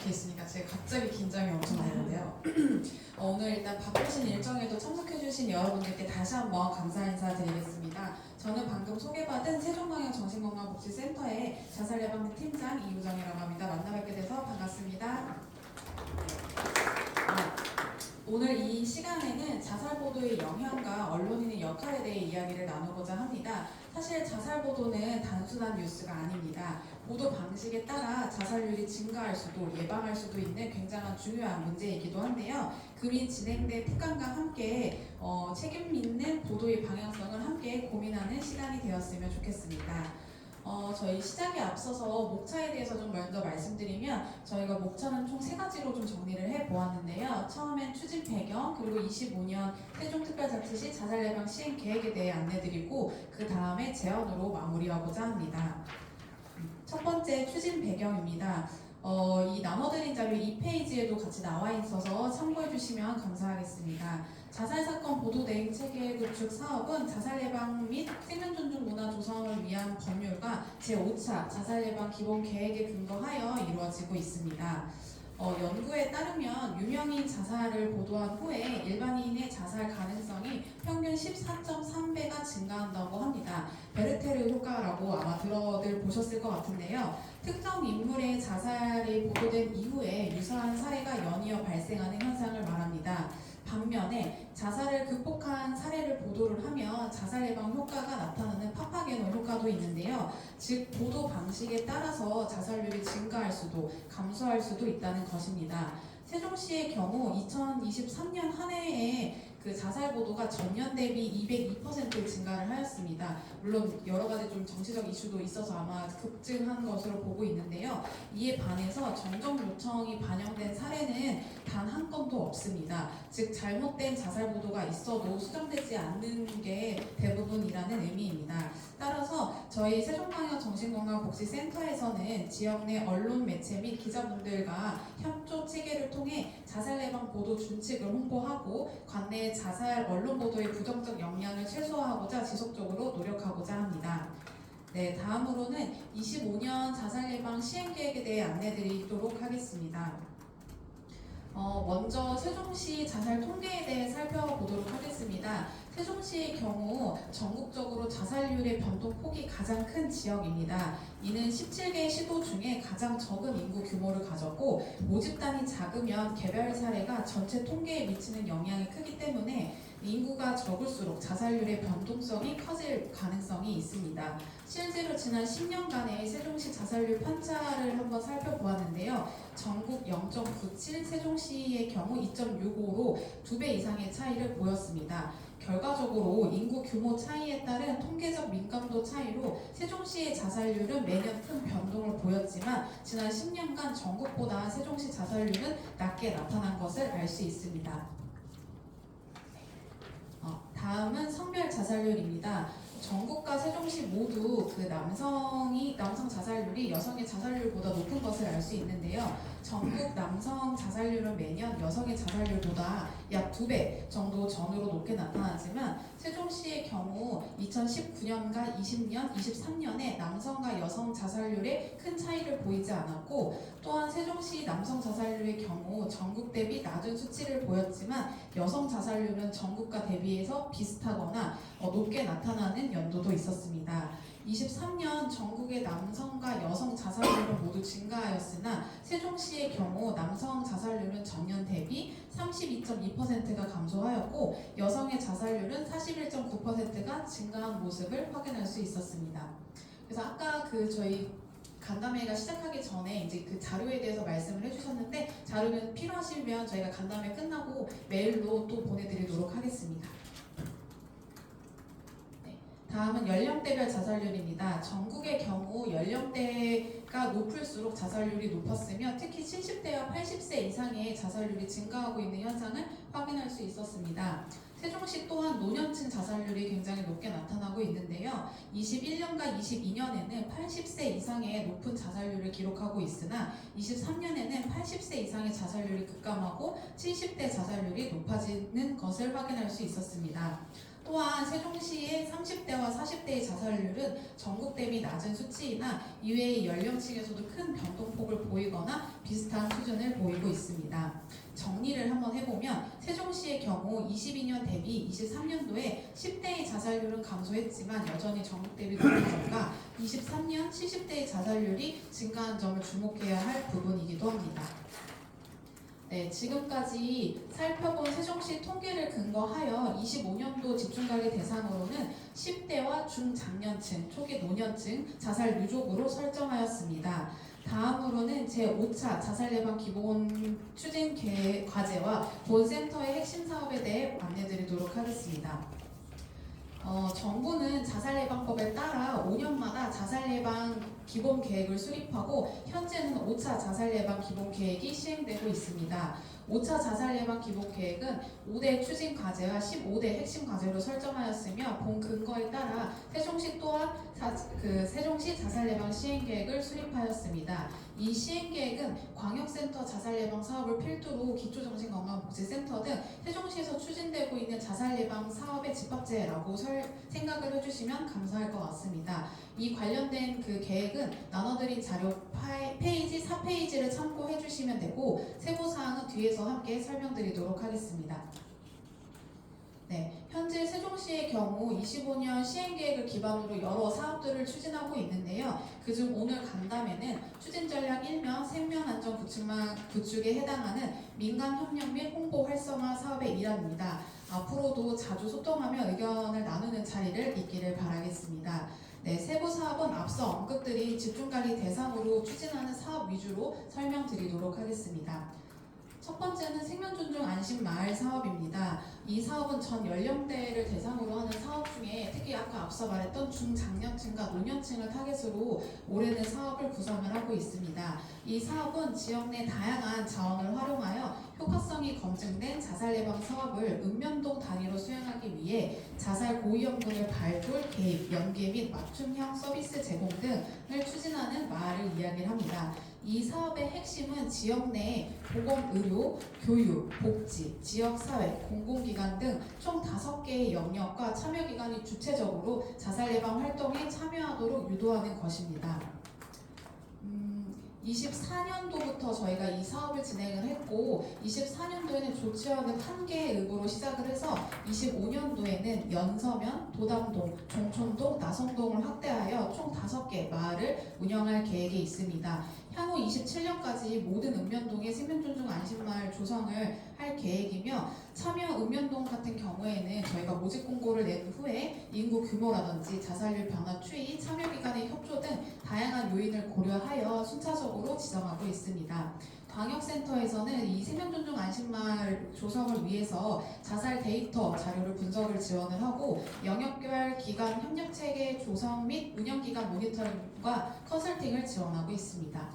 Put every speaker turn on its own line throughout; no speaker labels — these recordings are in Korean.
이렇게 있으니까 제가 갑자기 긴장이 엄청 되는데요. 오늘 일단 바쁘신 일정에도 참석해주신 여러분들께 다시 한번 감사 인사드리겠습니다. 저는 방금 소개받은 세종광역정신건강복지센터의 자살예방 팀장 이우정이라고 합니다. 만나뵙게 돼서 반갑습니다. 오늘 이 시간에는 자살보도의 영향과 언론인의 역할에 대해 이야기를 나누고자 합니다. 사실 자살보도는 단순한 뉴스가 아닙니다. 보도 방식에 따라 자살률이 증가할 수도 예방할 수도 있는 굉장한 중요한 문제이기도 한데요. 금이 진행된 특강과 함께 책임 있는 보도의 방향성을 함께 고민하는 시간이 되었으면 좋겠습니다. 저희 시작에 앞서서 목차에 대해서 좀 먼저 말씀드리면 저희가 목차는 총 3가지로 좀 정리를 해보았는데요. 처음엔 추진 배경, 그리고 25년 세종특별자치시 자살예방 시행 계획에 대해 안내드리고 그 다음에 제언으로 마무리하고자 합니다. 첫 번째 추진 배경입니다. 이 나눠드린 자료 2페이지에도 같이 나와 있어서 참고해 주시면 감사하겠습니다. 자살사건 보도 대응 체계 구축 사업은 자살예방 및 생명존중 문화 조성을 위한 법률과 제5차 자살예방 기본 계획에 근거하여 이루어지고 있습니다. 연구에 따르면 유명인 자살을 보도한 후에 일반인의 자살 가능성이 평균 14.3배가 증가한다고 합니다. 베르테르 효과라고 아마 들어들 보셨을 것 같은데요. 특정 인물의 자살이 보도된 이후에 유사한 사례가 연이어 발생하는 현상을 말합니다. 반면에 자살을 극복한 사례를 보도를 하면 자살 예방 효과가 나타나는 파파게노 효과도 있는데요. 즉 보도 방식에 따라서 자살률이 증가할 수도 감소할 수도 있다는 것입니다. 세종시의 경우 2023년 한 해에 그 자살 보도가 전년 대비 202% 증가를 하였습니다. 물론 여러 가지 좀 정치적 이슈도 있어서 아마 급증한 것으로 보고 있는데요. 이에 반해서 정정 요청이 반영된 사례는 단 한 건도 없습니다. 즉 잘못된 자살 보도가 있어도 수정되지 않는 게 대부분이라는 의미입니다. 따라서 저희 세종광역정신건강복지센터에서는 지역 내 언론 매체 및 기자분들과 협조 체계를 통해 자살 예방 보도 준칙을 홍보하고 관내 자살 언론 보도의 부정적 영향을 최소화하고자 지속적으로 노력하고자 합니다. 네, 다음으로는 25년 자살 예방 시행 계획에 대해 안내드리도록 하겠습니다. 먼저 세종시 자살 통계에 대해 살펴보도록 하겠습니다. 세종시의 경우 전국적으로 자살률의 변동폭이 가장 큰 지역입니다. 이는 17개 시도 중에 가장 적은 인구 규모를 가졌고 모집단이 작으면 개별 사례가 전체 통계에 미치는 영향이 크기 때문에 인구가 적을수록 자살률의 변동성이 커질 가능성이 있습니다. 실제로 지난 10년간의 세종시 자살률 편차를 한번 살펴보았는데요. 전국 0.97, 세종시의 경우 2.65로 2배 이상의 차이를 보였습니다. 결과적으로 인구 규모 차이에 따른 통계적 민감도 차이로 세종시의 자살률은 매년 큰 변동을 보였지만 지난 10년간 전국보다 세종시 자살률은 낮게 나타난 것을 알 수 있습니다. 다음은 성별 자살률입니다. 전국과 세종시 모두 그 남성 자살률이 여성의 자살률보다 높은 것을 알 수 있는데요. 전국 남성 자살률은 매년 여성의 자살률보다 약 2배 정도 전후로 높게 나타나지만 세종시의 경우 2019년과 20년, 23년에 남성과 여성 자살률에 큰 차이를 보이지 않았고 또한 세종시 남성 자살률의 경우 전국 대비 낮은 수치를 보였지만 여성 자살률은 전국과 대비해서 비슷하거나 높게 나타나는 연도도 있었습니다. 23년 전국의 남성과 여성 자살률은 모두 증가하였으나 세종시의 경우 남성 자살률은 전년 대비 32.2%가 감소하였고 여성의 자살률은 41.9%가 증가한 모습을 확인할 수 있었습니다. 그래서 아까 저희 간담회가 시작하기 전에 이제 그 자료에 대해서 말씀을 해주셨는데 자료는 필요하시면 저희가 간담회 끝나고 메일로 또 보내드리도록 하겠습니다. 다음은 연령대별 자살률입니다. 전국의 경우 연령대가 높을수록 자살률이 높았으며 특히 70대와 80세 이상의 자살률이 증가하고 있는 현상을 확인할 수 있었습니다. 세종시 또한 노년층 자살률이 굉장히 높게 나타나고 있는데요. 21년과 22년에는 80세 이상의 높은 자살률을 기록하고 있으나 23년에는 80세 이상의 자살률이 급감하고 70대 자살률이 높아지는 것을 확인할 수 있었습니다. 또한 세종시의 30대와 40대의 자살률은 전국 대비 낮은 수치이나 이외의 연령층에서도 큰 변동폭을 보이거나 비슷한 수준을 보이고 있습니다. 정리를 한번 해보면 세종시의 경우 22년 대비 23년도에 10대의 자살률은 감소했지만 여전히 전국 대비 높은 점과 23년 70대의 자살률이 증가한 점을 주목해야 할 부분이기도 합니다. 네, 지금까지 살펴본 세종시 통계를 근거하여 25년도 집중관리 대상으로는 10대와 중장년층, 초기 노년층 자살 유족으로 설정하였습니다. 다음으로는 제5차 자살 예방 기본 추진 과제와 본센터의 핵심 사업에 대해 안내드리도록 하겠습니다. 정부는 자살예방법에 따라 5년마다 자살예방 기본 계획을 수립하고 현재는 5차 자살예방 기본 계획이 시행되고 있습니다. 5차 자살예방 기본 계획은 5대 추진 과제와 15대 핵심 과제로 설정하였으며 본 근거에 따라 세종시 또한 세종시 자살예방 시행계획을 수립하였습니다. 이 시행계획은 광역센터 자살예방 사업을 필두로 기초정신건강복지센터 등 세종시에서 추진되고 있는 자살예방 사업의 집합제라고 생각을 해주시면 감사할 것 같습니다. 이 관련된 그 계획은 나눠드린 자료 페이지 4페이지를 참고해 주시면 되고 세부사항은 뒤에서 함께 설명드리도록 하겠습니다. 네, 현재 세종시의 경우 25년 시행계획을 기반으로 여러 사업들을 추진하고 있는데요. 그중 오늘 간담회는 추진전략 1면 생명안전 구축에 해당하는 민간협력 및 홍보 활성화 사업의 일환입니다. 앞으로도 자주 소통하며 의견을 나누는 자리를 있기를 바라겠습니다. 네, 세부 사업은 앞서 언급드린 집중관리 대상으로 추진하는 사업 위주로 설명드리도록 하겠습니다. 첫 번째는 생명존중 안심마을 사업입니다. 이 사업은 전 연령대를 대상으로 하는 사업 중에 특히 아까 앞서 말했던 중장년층과 노년층을 타겟으로 올해는 사업을 구성을 하고 있습니다. 이 사업은 지역 내 다양한 자원을 활용하여 효과성이 검증된 자살 예방 사업을 읍면동 단위로 수행하기 위해 자살 고위험군을 발굴, 개입, 연계 및 맞춤형 서비스 제공 등을 추진하는 마을을 이야기를 합니다. 이 사업의 핵심은 지역 내 보건, 의료, 교육, 복지, 지역사회, 공공기관 등 총 5개의 영역과 참여기관이 주체적으로 자살 예방 활동에 참여하도록 유도하는 것입니다. 24년도부터 저희가 이 사업을 진행을 했고 24년도에는 조치원을 1개의 읍으로 시작을 해서 25년도에는 연서면, 도담동, 종촌동, 나성동을 확대하여 총 5개 마을을 운영할 계획이 있습니다. 향후 27년까지 모든 읍면동의 생명존중 안심마을 조성을 할 계획이며 참여 읍면동 같은 경우에는 저희가 모집 공고를 낸 후에 인구 규모라든지 자살률 변화 추이, 참여기관의 협조 등 다양한 요인을 고려하여 순차적으로 지정하고 있습니다. 광역센터에서는 이 생명존중 안심마을 조성을 위해서 자살 데이터 자료를 분석을 지원을 하고 영역별 기관 협력체계 조성 및 운영기관 모니터링과 컨설팅을 지원하고 있습니다.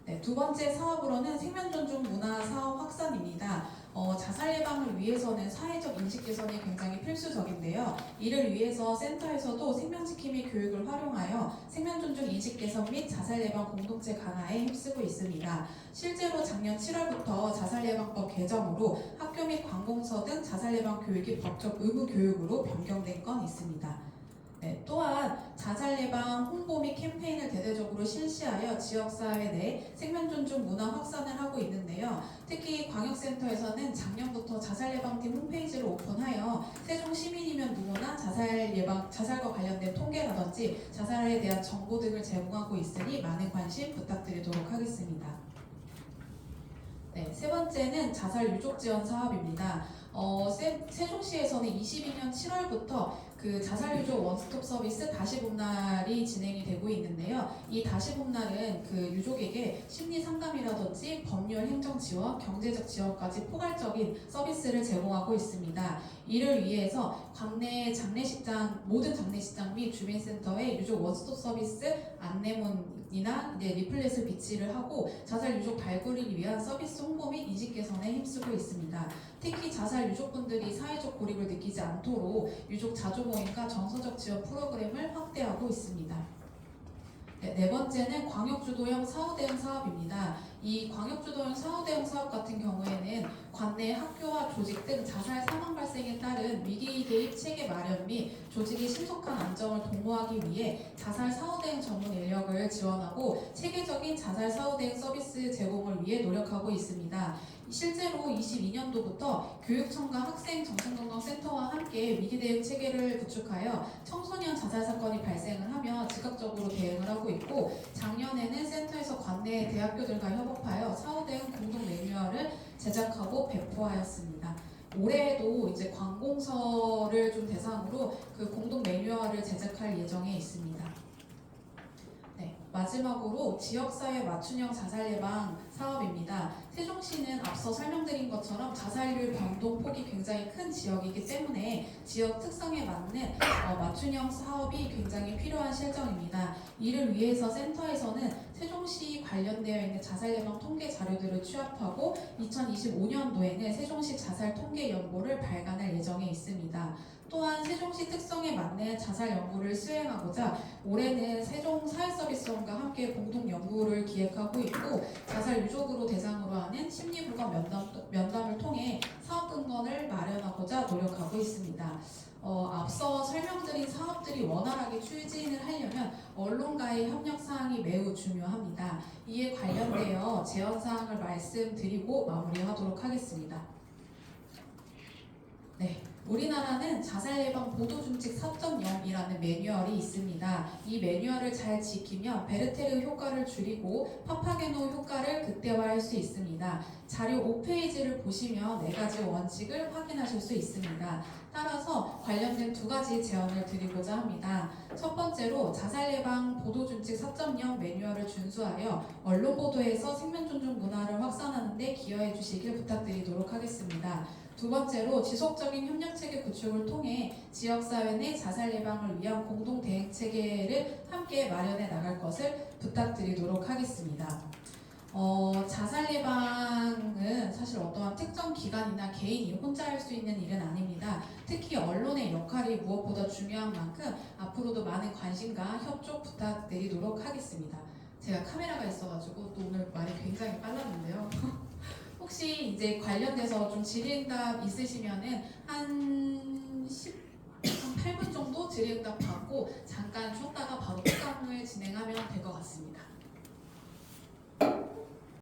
네, 두 번째 사업으로는 생명존중 문화 사업 확산입니다. 자살 예방을 위해서는 사회적 인식 개선이 굉장히 필수적인데요. 이를 위해서 센터에서도 생명지킴이 교육을 활용하여 생명존중 인식 개선 및 자살 예방 공동체 강화에 힘쓰고 있습니다. 실제로 작년 7월부터 자살 예방법 개정으로 학교 및 관공서 등 자살 예방 교육이 법적 의무 교육으로 변경된 건 있습니다. 네, 또한 자살 예방 홍보 및 캠페인을 대대적으로 실시하여 지역사회 내 생명존중 문화 확산을 하고 있는데요. 특히 광역센터에서는 작년부터 자살 예방팀 홈페이지를 오픈하여 세종 시민이면 누구나 자살과 관련된 통계라든지 자살에 대한 정보 등을 제공하고 있으니 많은 관심 부탁드리도록 하겠습니다. 네, 세 번째는 자살 유족 지원 사업입니다. 세종시에서는 22년 7월부터 그 자살 유족 원스톱 서비스 다시 봄날이 진행이 되고 있는데요. 이 다시 봄날은 그 유족에게 심리 상담이라든지 법률 행정 지원, 경제적 지원까지 포괄적인 서비스를 제공하고 있습니다. 이를 위해서 관내 장례식장, 모든 장례식장 및 주민센터에 유족 원스톱 서비스 안내문이나 리플렛을 비치를 하고 자살 유족 발굴을 위한 서비스 홍보 및 인식 개선에 힘쓰고 있습니다. 특히 자살 유족분들이 사회적 고립을 느끼지 않도록 유족 자조 모임과 정서적 지원 프로그램을 확대하고 있습니다. 네 번째는 광역주도형 사후 대응 사업입니다. 이 광역주도형 사후 대응 사업 같은 경우에는 관내 학교와 조직 등 자살 사망 발생에 따른 위기 개입 체계 마련 및 조직의 신속한 안정을 도모하기 위해 자살 사후 대응 전문 인력을 지원하고 체계적인 자살 사후 대응 서비스 제공을 위해 노력하고 있습니다. 실제로 22년도부터 교육청과 학생 정신건강센터와 함께 위기 대응 체계를 구축하여 청소년 자살 사건이 발생을 하면 즉각적으로 대응을 하고 있고, 작년에는 센터에서 관내 대학교들과 협업하여 사후 대응 공동 매뉴얼을 제작하고 배포하였습니다. 올해에도 이제 관공서를 좀 대상으로 그 공동 매뉴얼을 제작할 예정에 있습니다. 네, 마지막으로 지역사회 맞춤형 자살 예방 사업입니다. 세종시는 앞서 설명드린 것처럼 자살률 변동폭이 굉장히 큰 지역이기 때문에 지역 특성에 맞는 맞춤형 사업이 굉장히 필요한 실정입니다. 이를 위해서 센터에서는 세종시 관련되어 있는 자살 예방 통계 자료들을 취합하고 2025년도에는 세종시 자살 통계 연보를 발간할 예정에 있습니다. 또한 세종시 특성에 맞는 자살 연구를 수행하고자 올해는 세종사회서비스원과 함께 공동 연구를 기획하고 있고, 자살 유족으로 대상으로 하는 심리부가 면담을 통해 사업 근거를 마련하고자 노력하고 있습니다. 앞서 설명드린 사업들이 원활하게 추진을 하려면 언론과의 협력 사항이 매우 중요합니다. 이에 관련되어 제언 사항을 말씀드리고 마무리하도록 하겠습니다. 네. 우리나라는 자살 예방 보도 준칙 4.0이라는 매뉴얼이 있습니다. 이 매뉴얼을 잘 지키면 베르테르 효과를 줄이고 파파게노 효과를 극대화할 수 있습니다. 자료 5페이지를 보시면 4가지 원칙을 확인하실 수 있습니다. 따라서 관련된 2가지 제언을 드리고자 합니다. 첫 번째로 자살 예방 보도 준칙 4.0 매뉴얼을 준수하여 언론 보도에서 생명 존중 문화를 확산하는 데 기여해 주시길 부탁드리도록 하겠습니다. 두 번째로 지속적인 협력체계 구축을 통해 지역사회 내 자살 예방을 위한 공동 대응 체계를 함께 마련해 나갈 것을 부탁드리도록 하겠습니다. 자살 예방은 사실 어떠한 특정 기관이나 개인이 혼자 할 수 있는 일은 아닙니다. 특히 언론의 역할이 무엇보다 중요한 만큼 앞으로도 많은 관심과 협조 부탁드리도록 하겠습니다. 제가 카메라가 있어가지고 또 오늘 말이 굉장히 빨랐는데요. 혹시 이제 관련돼서 좀 질의응답 있으시면은 한 8분 정도 질의응답 받고 잠깐 쉬었다가 바로 특강을 진행하면 될 것 같습니다.